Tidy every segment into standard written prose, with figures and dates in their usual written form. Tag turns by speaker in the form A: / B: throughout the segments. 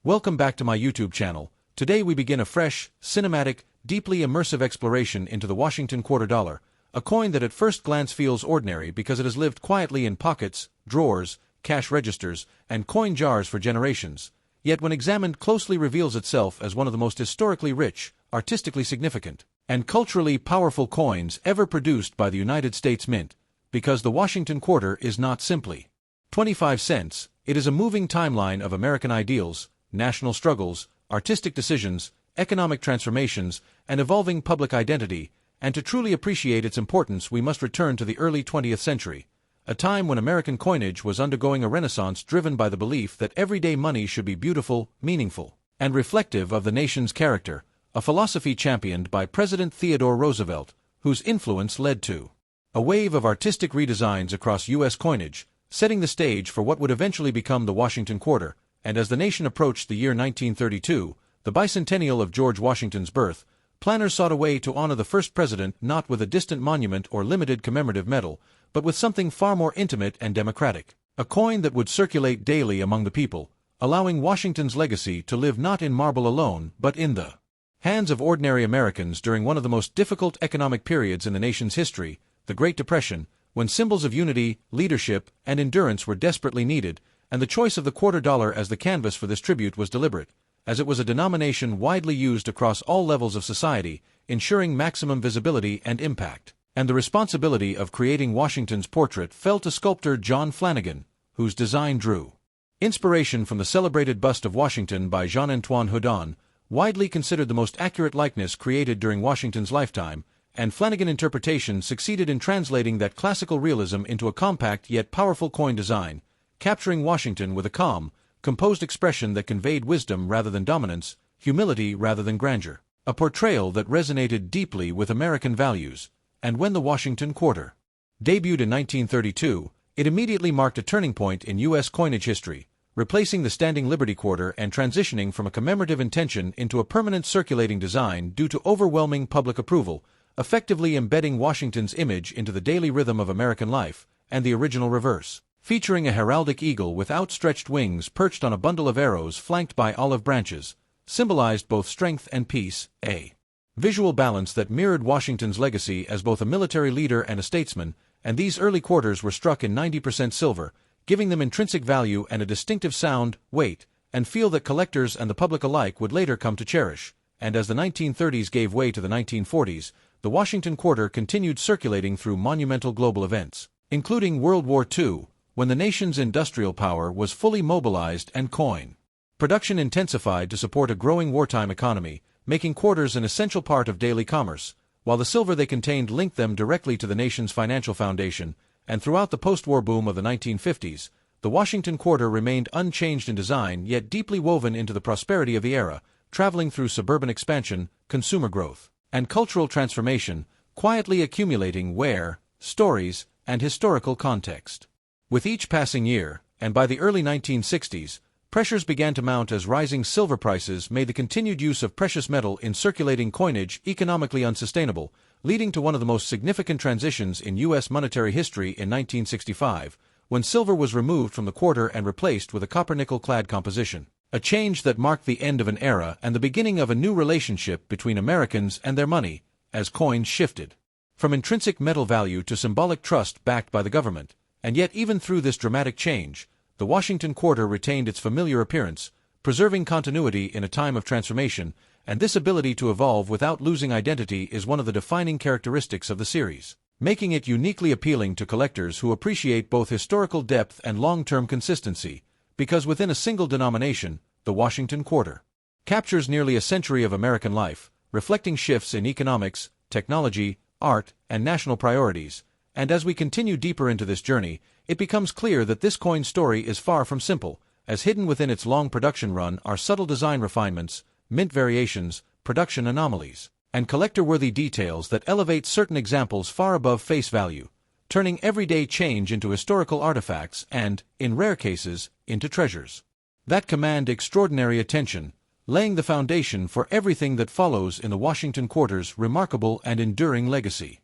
A: Welcome back to my YouTube channel. Today we begin a fresh, cinematic, deeply immersive exploration into the Washington quarter dollar, a coin that at first glance feels ordinary because it has lived quietly in pockets, drawers, cash registers, and coin jars for generations, yet when examined closely reveals itself as one of the most historically rich, artistically significant, and culturally powerful coins ever produced by the United States Mint, because the Washington quarter is not simply 25 cents, it is a moving timeline of American ideals, national struggles, artistic decisions, economic transformations, and evolving public identity, and to truly appreciate its importance we must return to the early 20th century, a time when American coinage was undergoing a renaissance driven by the belief that everyday money should be beautiful, meaningful, and reflective of the nation's character, a philosophy championed by President Theodore Roosevelt, whose influence led to a wave of artistic redesigns across U.S. coinage, setting the stage for what would eventually become the Washington quarter. And as the nation approached the year 1932, the bicentennial of George Washington's birth, planners sought a way to honor the first president not with a distant monument or limited commemorative medal, but with something far more intimate and democratic. A coin that would circulate daily among the people, allowing Washington's legacy to live not in marble alone, but in the hands of ordinary Americans during one of the most difficult economic periods in the nation's history, the Great Depression, when symbols of unity, leadership, and endurance were desperately needed, and the choice of the quarter dollar as the canvas for this tribute was deliberate, as it was a denomination widely used across all levels of society, ensuring maximum visibility and impact. And the responsibility of creating Washington's portrait fell to sculptor John Flanagan, whose design drew inspiration from the celebrated bust of Washington by Jean-Antoine Houdon, widely considered the most accurate likeness created during Washington's lifetime, and Flanagan interpretation succeeded in translating that classical realism into a compact yet powerful coin design, capturing Washington with a calm, composed expression that conveyed wisdom rather than dominance, humility rather than grandeur, a portrayal that resonated deeply with American values. And when the Washington quarter debuted in 1932, it immediately marked a turning point in U.S. coinage history, replacing the standing Liberty quarter and transitioning from a commemorative intention into a permanent circulating design due to overwhelming public approval, effectively embedding Washington's image into the daily rhythm of American life, and the original reverse, featuring a heraldic eagle with outstretched wings perched on a bundle of arrows flanked by olive branches, symbolized both strength and peace, a visual balance that mirrored Washington's legacy as both a military leader and a statesman, and these early quarters were struck in 90% silver, giving them intrinsic value and a distinctive sound, weight, and feel that collectors and the public alike would later come to cherish. And as the 1930s gave way to the 1940s, the Washington quarter continued circulating through monumental global events, including World War II, when the nation's industrial power was fully mobilized and coin production intensified to support a growing wartime economy, making quarters an essential part of daily commerce, while the silver they contained linked them directly to the nation's financial foundation. And throughout the post-war boom of the 1950s, the Washington quarter remained unchanged in design yet deeply woven into the prosperity of the era, traveling through suburban expansion, consumer growth, and cultural transformation, quietly accumulating wear, stories, and historical context. With each passing year, and by the early 1960s, pressures began to mount as rising silver prices made the continued use of precious metal in circulating coinage economically unsustainable, leading to one of the most significant transitions in U.S. monetary history in 1965, when silver was removed from the quarter and replaced with a copper-nickel clad composition, a change that marked the end of an era and the beginning of a new relationship between Americans and their money, as coins shifted from intrinsic metal value to symbolic trust backed by the government. And yet even through this dramatic change, the Washington quarter retained its familiar appearance, preserving continuity in a time of transformation, and this ability to evolve without losing identity is one of the defining characteristics of the series, making it uniquely appealing to collectors who appreciate both historical depth and long-term consistency, because within a single denomination, the Washington quarter captures nearly a century of American life, reflecting shifts in economics, technology, art, and national priorities. And as we continue deeper into this journey, it becomes clear that this coin story is far from simple, as hidden within its long production run are subtle design refinements, mint variations, production anomalies, and collector-worthy details that elevate certain examples far above face value, turning everyday change into historical artifacts and, in rare cases, into treasures that command extraordinary attention, laying the foundation for everything that follows in the Washington quarter's remarkable and enduring legacy.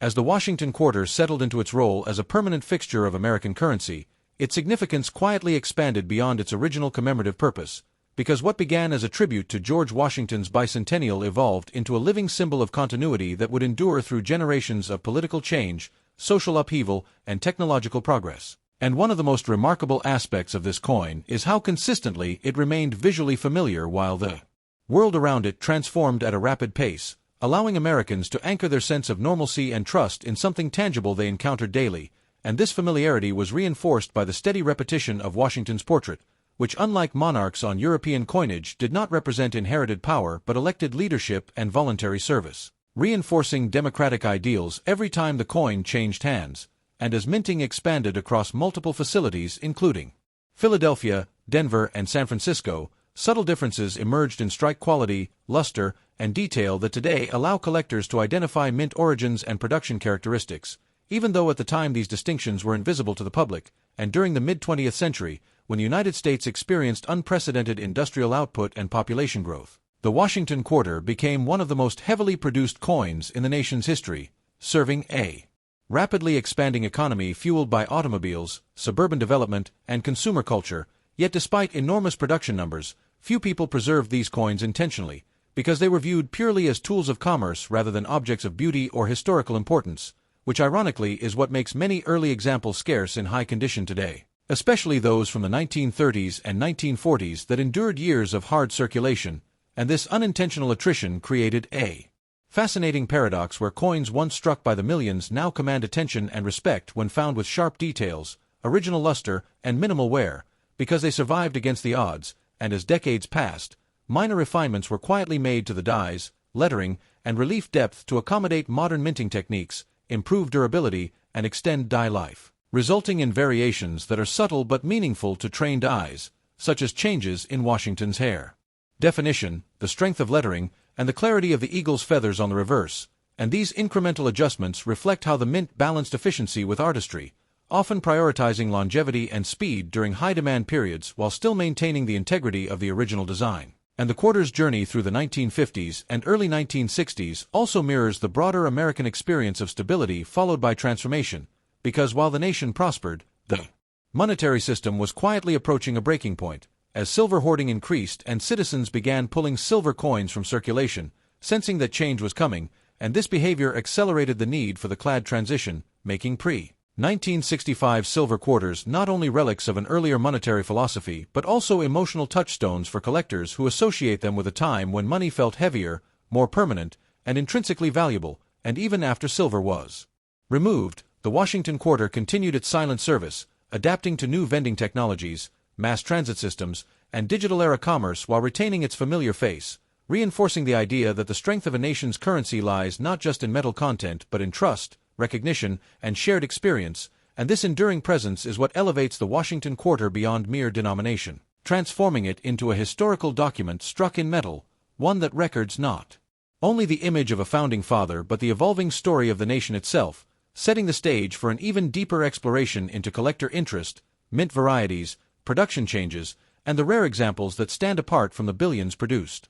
A: As the Washington quarter settled into its role as a permanent fixture of American currency, its significance quietly expanded beyond its original commemorative purpose, because what began as a tribute to George Washington's bicentennial evolved into a living symbol of continuity that would endure through generations of political change, social upheaval, and technological progress. And one of the most remarkable aspects of this coin is how consistently it remained visually familiar while the world around it transformed at a rapid pace, allowing Americans to anchor their sense of normalcy and trust in something tangible they encountered daily, and this familiarity was reinforced by the steady repetition of Washington's portrait, which, unlike monarchs on European coinage, did not represent inherited power but elected leadership and voluntary service, reinforcing democratic ideals every time the coin changed hands, and as minting expanded across multiple facilities including Philadelphia, Denver, and San Francisco, subtle differences emerged in strike quality, luster, and detail that today allow collectors to identify mint origins and production characteristics, even though at the time these distinctions were invisible to the public, and during the mid-20th century, when the United States experienced unprecedented industrial output and population growth. The Washington quarter became one of the most heavily produced coins in the nation's history, serving a rapidly expanding economy fueled by automobiles, suburban development, and consumer culture. Yet despite enormous production numbers, few people preserved these coins intentionally, because they were viewed purely as tools of commerce rather than objects of beauty or historical importance, which ironically is what makes many early examples scarce in high condition today, especially those from the 1930s and 1940s that endured years of hard circulation, and this unintentional attrition created a fascinating paradox where coins once struck by the millions now command attention and respect when found with sharp details, original luster, and minimal wear, because they survived against the odds, and as decades passed, minor refinements were quietly made to the dies, lettering, and relief depth to accommodate modern minting techniques, improve durability, and extend die life, resulting in variations that are subtle but meaningful to trained eyes, such as changes in Washington's hair definition, the strength of lettering, and the clarity of the eagle's feathers on the reverse, and these incremental adjustments reflect how the mint balanced efficiency with artistry, often prioritizing longevity and speed during high-demand periods while still maintaining the integrity of the original design. And the quarter's journey through the 1950s and early 1960s also mirrors the broader American experience of stability followed by transformation, because while the nation prospered, the monetary system was quietly approaching a breaking point, as silver hoarding increased and citizens began pulling silver coins from circulation, sensing that change was coming, and this behavior accelerated the need for the clad transition, making pre-1965 silver quarters not only relics of an earlier monetary philosophy but also emotional touchstones for collectors who associate them with a time when money felt heavier, more permanent, and intrinsically valuable, and even after silver was removed, the Washington quarter continued its silent service, adapting to new vending technologies, mass transit systems, and digital-era commerce while retaining its familiar face, reinforcing the idea that the strength of a nation's currency lies not just in metal content but in trust, recognition, and shared experience, and this enduring presence is what elevates the Washington quarter beyond mere denomination, transforming it into a historical document struck in metal, one that records not only the image of a founding father but the evolving story of the nation itself, setting the stage for an even deeper exploration into collector interest, mint varieties, production changes, and the rare examples that stand apart from the billions produced.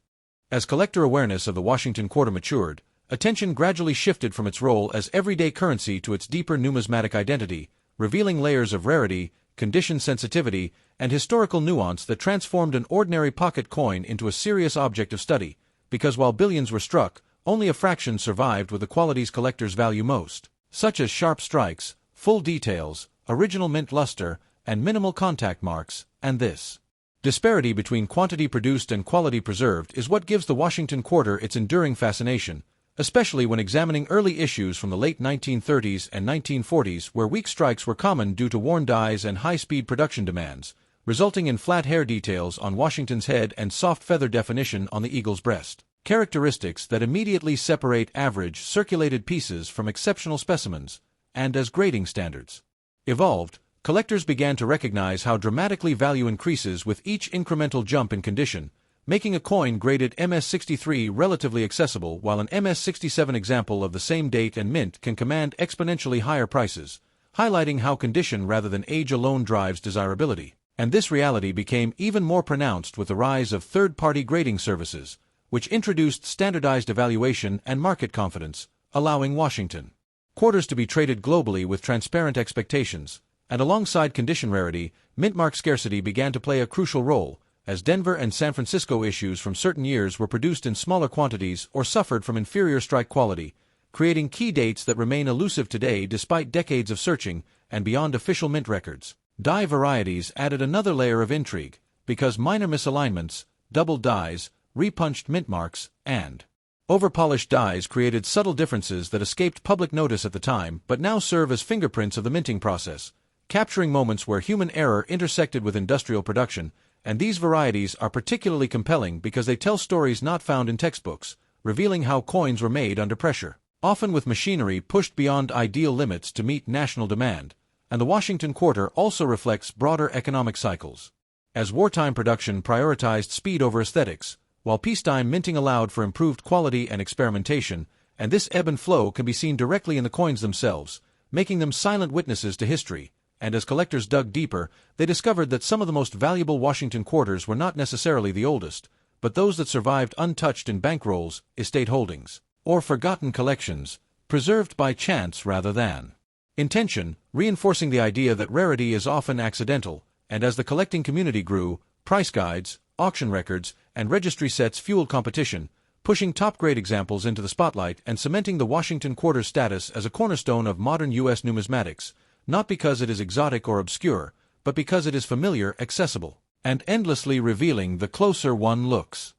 A: As collector awareness of the Washington quarter matured, attention gradually shifted from its role as everyday currency to its deeper numismatic identity, revealing layers of rarity, condition sensitivity, and historical nuance that transformed an ordinary pocket coin into a serious object of study, because while billions were struck, only a fraction survived with the qualities collectors value most, such as sharp strikes, full details, original mint luster, and minimal contact marks, and this disparity between quantity produced and quality preserved is what gives the Washington quarter its enduring fascination, especially when examining early issues from the late 1930s and 1940s where weak strikes were common due to worn dies and high-speed production demands, resulting in flat hair details on Washington's head and soft feather definition on the eagle's breast, characteristics that immediately separate average, circulated pieces from exceptional specimens, and as grading standards evolved, collectors began to recognize how dramatically value increases with each incremental jump in condition, making a coin graded MS-63 relatively accessible while an MS-67 example of the same date and mint can command exponentially higher prices, highlighting how condition rather than age alone drives desirability. And this reality became even more pronounced with the rise of third-party grading services, which introduced standardized evaluation and market confidence, allowing Washington quarters to be traded globally with transparent expectations. And alongside condition rarity, mint mark scarcity began to play a crucial role, as Denver and San Francisco issues from certain years were produced in smaller quantities or suffered from inferior strike quality, creating key dates that remain elusive today despite decades of searching and beyond official mint records. Die varieties added another layer of intrigue, because minor misalignments, doubled dies, repunched mint marks, and overpolished dies created subtle differences that escaped public notice at the time but now serve as fingerprints of the minting process, capturing moments where human error intersected with industrial production. And these varieties are particularly compelling because they tell stories not found in textbooks, revealing how coins were made under pressure, often with machinery pushed beyond ideal limits to meet national demand. And the Washington Quarter also reflects broader economic cycles. As wartime production prioritized speed over aesthetics, while peacetime minting allowed for improved quality and experimentation, and this ebb and flow can be seen directly in the coins themselves, making them silent witnesses to history. And as collectors dug deeper, they discovered that some of the most valuable Washington quarters were not necessarily the oldest, but those that survived untouched in bankrolls, estate holdings, or forgotten collections, preserved by chance rather than intention, reinforcing the idea that rarity is often accidental. And as the collecting community grew, price guides, auction records, and registry sets fueled competition, pushing top-grade examples into the spotlight and cementing the Washington Quarter's status as a cornerstone of modern U.S. numismatics, not because it is exotic or obscure, but because it is familiar, accessible, and endlessly revealing the closer one looks.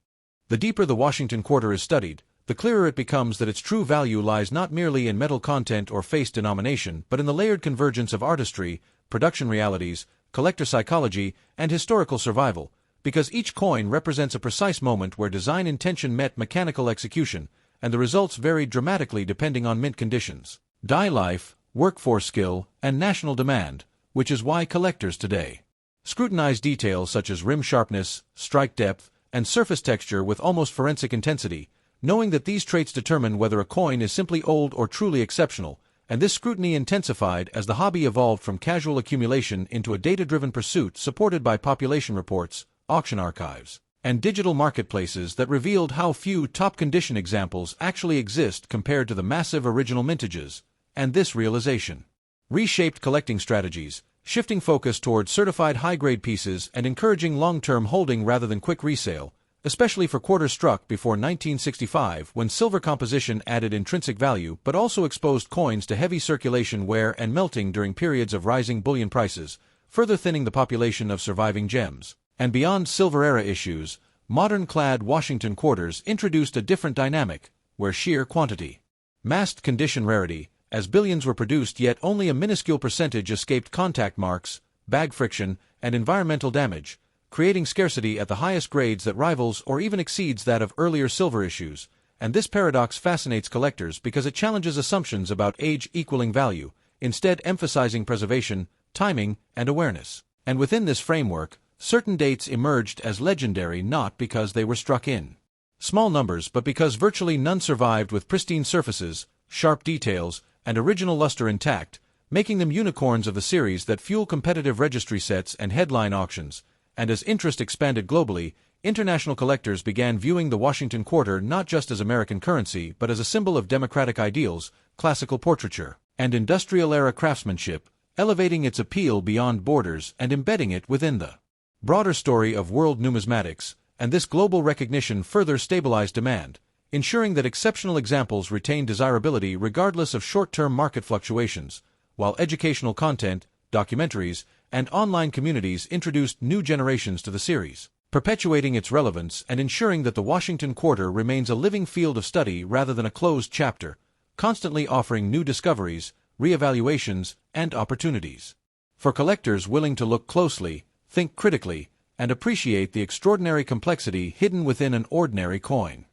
A: The deeper the Washington Quarter is studied, the clearer it becomes that its true value lies not merely in metal content or face denomination, but in the layered convergence of artistry, production realities, collector psychology, and historical survival, because each coin represents a precise moment where design intention met mechanical execution, and the results varied dramatically depending on mint conditions, die life, workforce skill, and national demand, which is why collectors today scrutinize details such as rim sharpness, strike depth, and surface texture with almost forensic intensity, knowing that these traits determine whether a coin is simply old or truly exceptional. And this scrutiny intensified as the hobby evolved from casual accumulation into a data-driven pursuit supported by population reports, auction archives, and digital marketplaces that revealed how few top-condition examples actually exist compared to the massive original mintages. And this realization reshaped collecting strategies, shifting focus toward certified high-grade pieces and encouraging long-term holding rather than quick resale, especially for quarters struck before 1965 when silver composition added intrinsic value but also exposed coins to heavy circulation wear and melting during periods of rising bullion prices, further thinning the population of surviving gems. And beyond silver-era issues, modern clad Washington quarters introduced a different dynamic, where sheer quantity masked condition rarity, as billions were produced yet only a minuscule percentage escaped contact marks, bag friction, and environmental damage, creating scarcity at the highest grades that rivals or even exceeds that of earlier silver issues. And this paradox fascinates collectors because it challenges assumptions about age equaling value, instead emphasizing preservation, timing, and awareness. And within this framework, certain dates emerged as legendary not because they were struck in small numbers but because virtually none survived with pristine surfaces, sharp details, and original luster intact, making them unicorns of the series that fuel competitive registry sets and headline auctions. And as interest expanded globally, international collectors began viewing the Washington Quarter not just as American currency but as a symbol of democratic ideals, classical portraiture, and industrial-era craftsmanship, elevating its appeal beyond borders and embedding it within the broader story of world numismatics. And this global recognition further stabilized demand, ensuring that exceptional examples retain desirability regardless of short-term market fluctuations, while educational content, documentaries, and online communities introduced new generations to the series, perpetuating its relevance and ensuring that the Washington Quarter remains a living field of study rather than a closed chapter, constantly offering new discoveries, re-evaluations, and opportunities for collectors willing to look closely, think critically, and appreciate the extraordinary complexity hidden within an ordinary coin.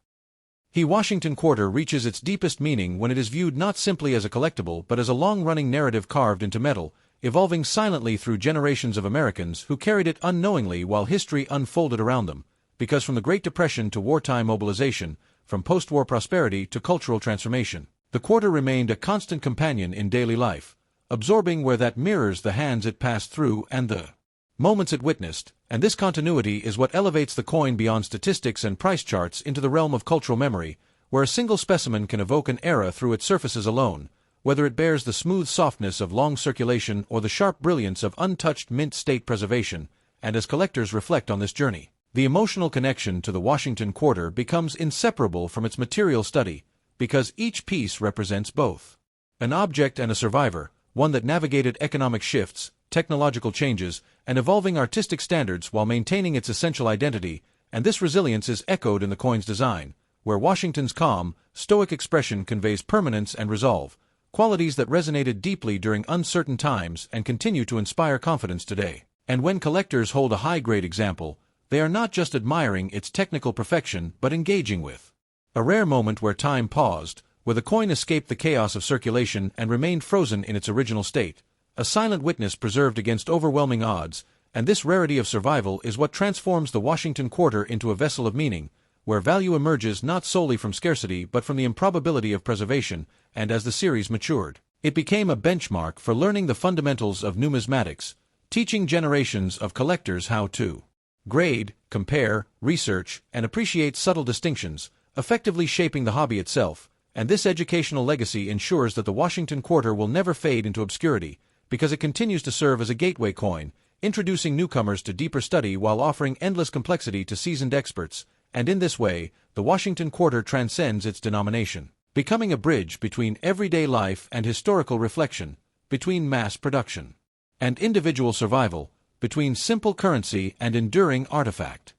A: The Washington Quarter reaches its deepest meaning when it is viewed not simply as a collectible but as a long-running narrative carved into metal, evolving silently through generations of Americans who carried it unknowingly while history unfolded around them. Because from the Great Depression to wartime mobilization, from post-war prosperity to cultural transformation, the quarter remained a constant companion in daily life, absorbing where that mirrors the hands it passed through and the moments it witnessed. And this continuity is what elevates the coin beyond statistics and price charts into the realm of cultural memory, where a single specimen can evoke an era through its surfaces alone, whether it bears the smooth softness of long circulation or the sharp brilliance of untouched mint state preservation. And as collectors reflect on this journey, The emotional connection to the Washington Quarter becomes inseparable from its material study, because each piece represents both an object and a survivor, one that navigated economic shifts, technological changes, and evolving artistic standards while maintaining its essential identity, and this resilience is echoed in the coin's design, where Washington's calm, stoic expression conveys permanence and resolve, qualities that resonated deeply during uncertain times and continue to inspire confidence today. And when collectors hold a high-grade example, they are not just admiring its technical perfection but engaging with a rare moment where time paused, where the coin escaped the chaos of circulation and remained frozen in its original state, a silent witness preserved against overwhelming odds, and this rarity of survival is what transforms the Washington Quarter into a vessel of meaning, where value emerges not solely from scarcity but from the improbability of preservation, and as the series matured, it became a benchmark for learning the fundamentals of numismatics, teaching generations of collectors how to grade, compare, research, and appreciate subtle distinctions, effectively shaping the hobby itself, and this educational legacy ensures that the Washington Quarter will never fade into obscurity, because it continues to serve as a gateway coin, introducing newcomers to deeper study while offering endless complexity to seasoned experts, and in this way, the Washington Quarter transcends its denomination, becoming a bridge between everyday life and historical reflection, between mass production and individual survival, between simple currency and enduring artifact.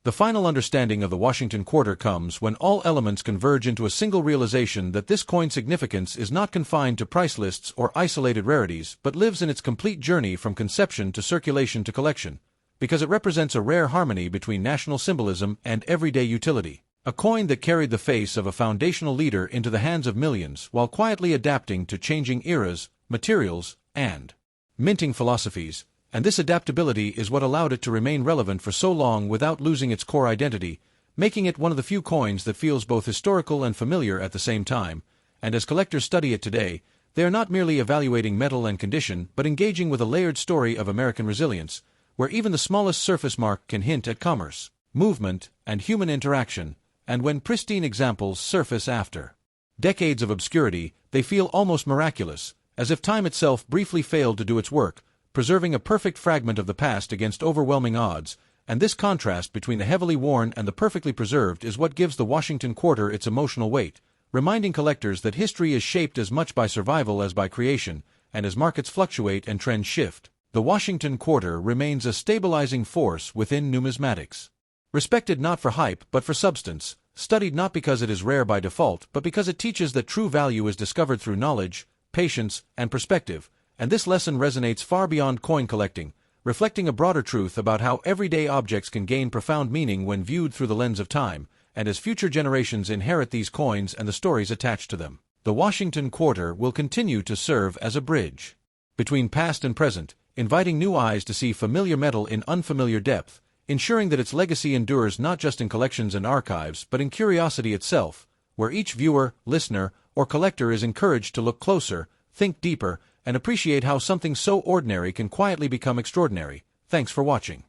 A: The final understanding of the Washington Quarter comes when all elements converge into a single realization that this coin's significance is not confined to price lists or isolated rarities but lives in its complete journey from conception to circulation to collection, because it represents a rare harmony between national symbolism and everyday utility, a coin that carried the face of a foundational leader into the hands of millions while quietly adapting to changing eras, materials, and minting philosophies, and this adaptability is what allowed it to remain relevant for so long without losing its core identity, making it one of the few coins that feels both historical and familiar at the same time, and as collectors study it today, they are not merely evaluating metal and condition but engaging with a layered story of American resilience, where even the smallest surface mark can hint at commerce, movement, and human interaction, and when pristine examples surface after decades of obscurity, they feel almost miraculous, as if time itself briefly failed to do its work, preserving a perfect fragment of the past against overwhelming odds, and this contrast between the heavily worn and the perfectly preserved is what gives the Washington Quarter its emotional weight, reminding collectors that history is shaped as much by survival as by creation, and as markets fluctuate and trends shift, the Washington Quarter remains a stabilizing force within numismatics. Respected not for hype but for substance, studied not because it is rare by default but because it teaches that true value is discovered through knowledge, patience, and perspective, and this lesson resonates far beyond coin collecting, reflecting a broader truth about how everyday objects can gain profound meaning when viewed through the lens of time, and as future generations inherit these coins and the stories attached to them. The Washington Quarter will continue to serve as a bridge between past and present, inviting new eyes to see familiar metal in unfamiliar depth, ensuring that its legacy endures not just in collections and archives but in curiosity itself, where each viewer, listener, or collector is encouraged to look closer, think deeper, and appreciate how something so ordinary can quietly become extraordinary. Thanks for watching.